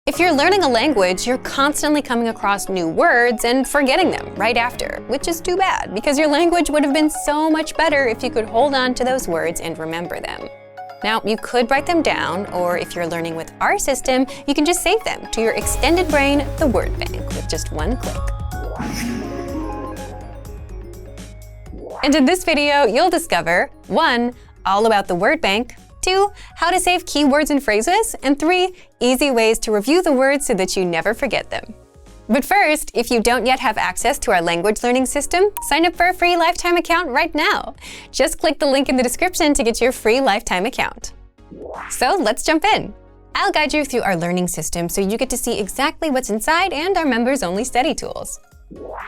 If you're learning a language, you're constantly coming across new words and forgetting them right after, which is too bad because your language would have been so much better if you could hold on to those words and remember them. Now, you could write them down, or if you're learning with our system, you can just save them to your extended brain, the word bank, with just one click. And in this video, you'll discover 1. All about the word bank, 2. How to save keywords and phrases, and 3. Easy ways to review the words so that you never forget them. But first, if you don't yet have access to our language learning system, sign up for a free lifetime account right now. Just click the link in the description to get your free lifetime account. So let's jump in. I'll guide you through our learning system so you get to see exactly what's inside and our members-only study tools.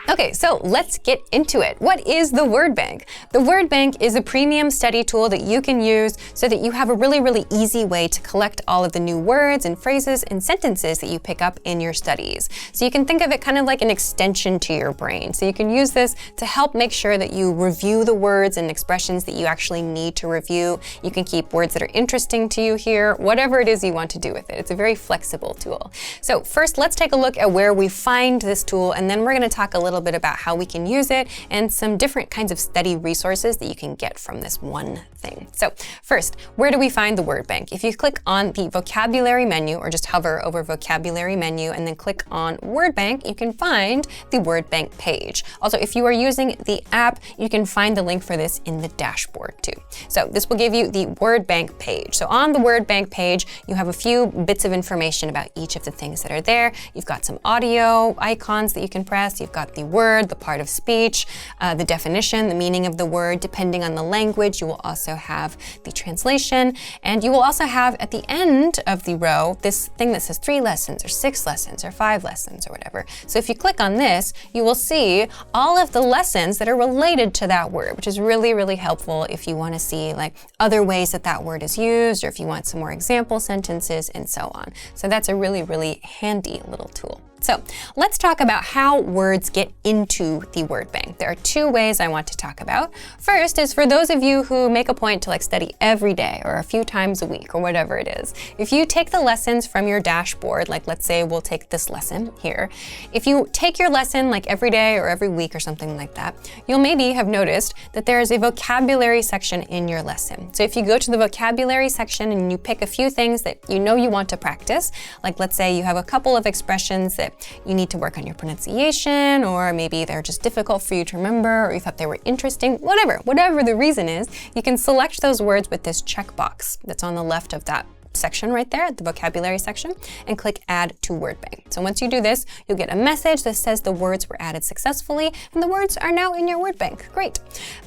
Okay, so let's get into it. What is the word bank? The word bank is a premium study tool that you can use so that you have a really easy way to collect all of the new words and phrases and sentences that you pick up in your studies. So you can think of it kind of like an extension to your brain. So you can use this to help make sure that you review the words and expressions that you actually need to review. You can keep words that are interesting to you here, whatever it is you want to do with it. It's a very flexible tool. So first, let's take a look at where we find this tool, and then we're going to talk a little bit about how we can use it and some different kinds of study resources that you can get from this one thing. So first, where do we find the word bank? If you click on the vocabulary menu, or just hover over vocabulary menu and then click on word bank, you can find the word bank page. Also, if you are using the app, you can find the link for this in the dashboard too. So this will give you the word bank page. So on the word bank page, you have a few bits of information about each of the things that are there. You've got some audio icons that you can press. You've got the word, the part of speech, the definition, the meaning of the word. Depending on the language, you will also have the translation, and you will also have at the end of the row this thing that says 3 lessons or 6 lessons or 5 lessons or whatever. So if you click on this, you will see all of the lessons that are related to that word, which is really helpful if you want to see like other ways that that word is used, or if you want some more example sentences and so on. So that's a really handy little tool. So let's talk about how words get into the word bank. There are 2 ways I want to talk about. First is for those of you who make a point to study every day or a few times a week or whatever it is. If you take the lessons from your dashboard, like let's say we'll take this lesson here. If you take your lesson every day or every week or something like that, you'll maybe have noticed that there is a vocabulary section in your lesson. So if you go to the vocabulary section and you pick a few things that you know you want to practice, like let's say you have a couple of expressions that you need to work on your pronunciation, or maybe they're just difficult for you to remember, or you thought they were interesting, whatever the reason is, you can select those words with this checkbox that's on the left of that section right there, the vocabulary section, and click Add to Word Bank. So once you do this, you'll get a message that says the words were added successfully, and the words are now in your word bank. Great.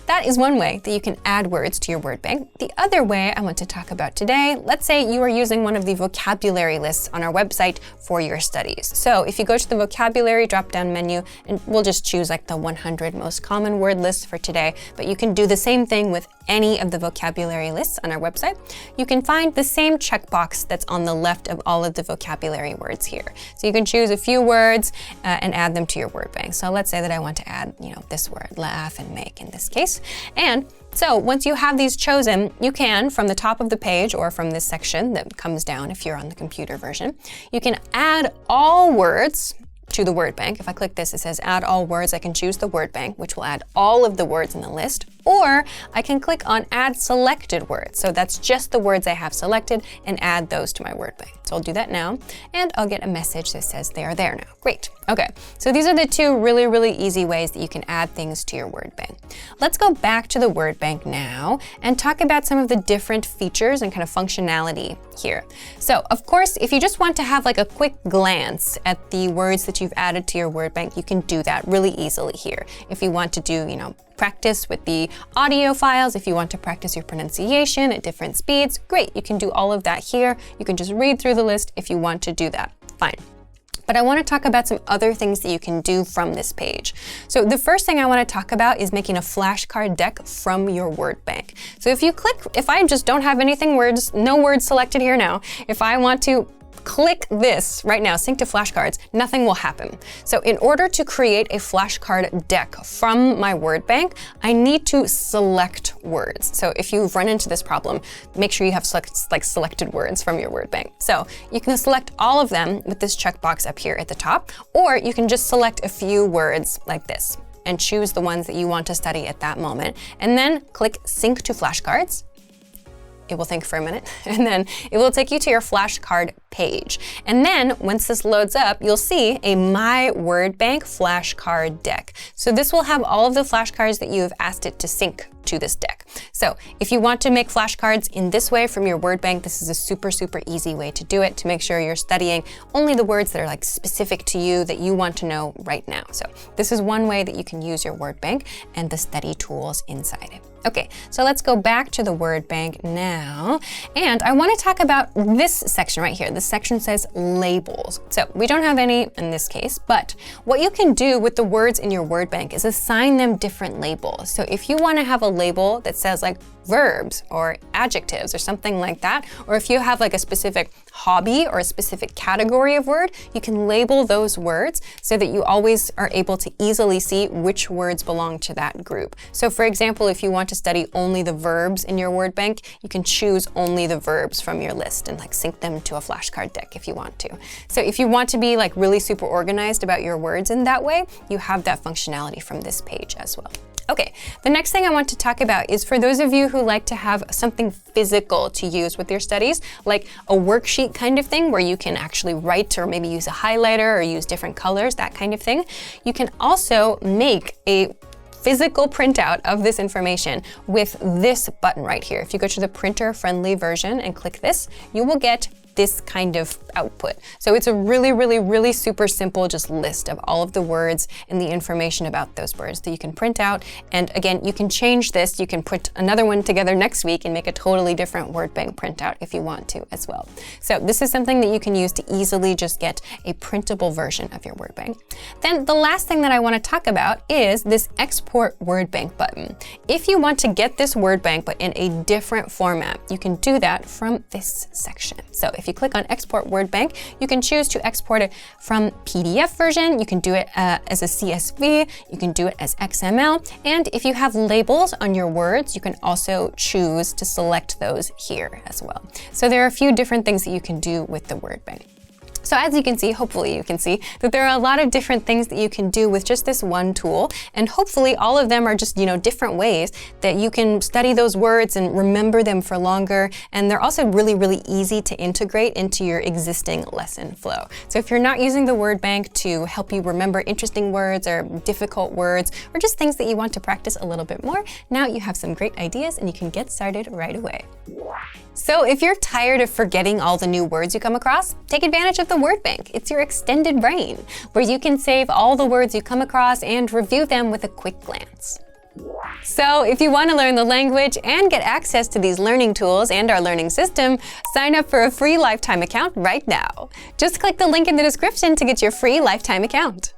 That is one way that you can add words to your word bank. The other way I want to talk about today, let's say you are using one of the vocabulary lists on our website for your studies. So if you go to the vocabulary drop-down menu, and we'll just choose the 100 most common word lists for today, but you can do the same thing with any of the vocabulary lists on our website. You can find the same checkbox that's on the left of all of the vocabulary words here. So you can choose a few words and add them to your word bank. So let's say that I want to add, this word, laugh and make in this case. And so once you have these chosen, you can, from the top of the page or from this section that comes down if you're on the computer version, you can add all words to the word bank. If I click this, it says add all words. I can choose the word bank, which will add all of the words in the list, or I can click on add selected words. So that's just the words I have selected, and add those to my word bank. So I'll do that now, and I'll get a message that says they are there now. Great. Okay, so these are the 2 really easy ways that you can add things to your word bank. Let's go back to the word bank now and talk about some of the different features and kind of functionality here. So of course, if you just want to have a quick glance at the words that you've added to your word bank, you can do that really easily here. If you want to do, practice with the audio files, if you want to practice your pronunciation at different speeds, great, you can do all of that here. You can just read through the list if you want to do that, fine. But I want to talk about some other things that you can do from this page. So the first thing I want to talk about is making a flashcard deck from your word bank. So if I just don't have no words selected here now, if I want to click this right now, sync to flashcards, nothing will happen. So in order to create a flashcard deck from my word bank, I need to select words. So if you've run into this problem, make sure you have selected words from your word bank. So you can select all of them with this checkbox up here at the top, or you can just select a few words like this and choose the ones that you want to study at that moment. And then click Sync to Flashcards. It will think for a minute, and then it will take you to your flashcard page. And then once this loads up, you'll see a My Word Bank flashcard deck. So this will have all of the flashcards that you have asked it to sync to this deck. So if you want to make flashcards in this way from your word bank, this is a super, super easy way to do it to make sure you're studying only the words that are like specific to you that you want to know right now. So this is one way that you can use your word bank and the study tools inside it. Okay, so let's go back to the word bank now. And I want to talk about this section right here. This section says labels. So we don't have any in this case, but what you can do with the words in your word bank is assign them different labels. So if you want to have a label that says like verbs or adjectives or something like that, or if you have like a specific hobby or a specific category of word, you can label those words so that you always are able to easily see which words belong to that group. So for example, if you want to study only the verbs in your word bank, you can choose only the verbs from your list and like sync them to a flashcard deck if you want to. So if you want to be like really super organized about your words in that way, you have that functionality from this page as well. Okay, the next thing I want to talk about is for those of you who like to have something physical to use with your studies, like a worksheet kind of thing where you can actually write or maybe use a highlighter or use different colors, that kind of thing. You can also make a physical printout of this information with this button right here. If you go to the printer-friendly version and click this, you will get this kind of output. So it's a really, really, really super simple just list of all of the words and the information about those words that you can print out. And again, you can change this. You can put another one together next week and make a totally different word bank printout if you want to as well. So this is something that you can use to easily just get a printable version of your word bank. Then the last thing that I want to talk about is this export word bank button. If you want to get this word bank but in a different format, you can do that from this section. So if you click on Export Word Bank, you can choose to export it from PDF version. You can do it as a CSV. You can do it as XML. And if you have labels on your words, you can also choose to select those here as well. So there are a few different things that you can do with the word bank. So as you can see, hopefully you can see that there are a lot of different things that you can do with just this one tool. And hopefully all of them are just, different ways that you can study those words and remember them for longer. And they're also really, really easy to integrate into your existing lesson flow. So if you're not using the word bank to help you remember interesting words or difficult words, or just things that you want to practice a little bit more, now you have some great ideas and you can get started right away. So if you're tired of forgetting all the new words you come across, take advantage of the word bank. It's your extended brain, where you can save all the words you come across and review them with a quick glance. So if you want to learn the language and get access to these learning tools and our learning system, sign up for a free lifetime account right now. Just click the link in the description to get your free lifetime account.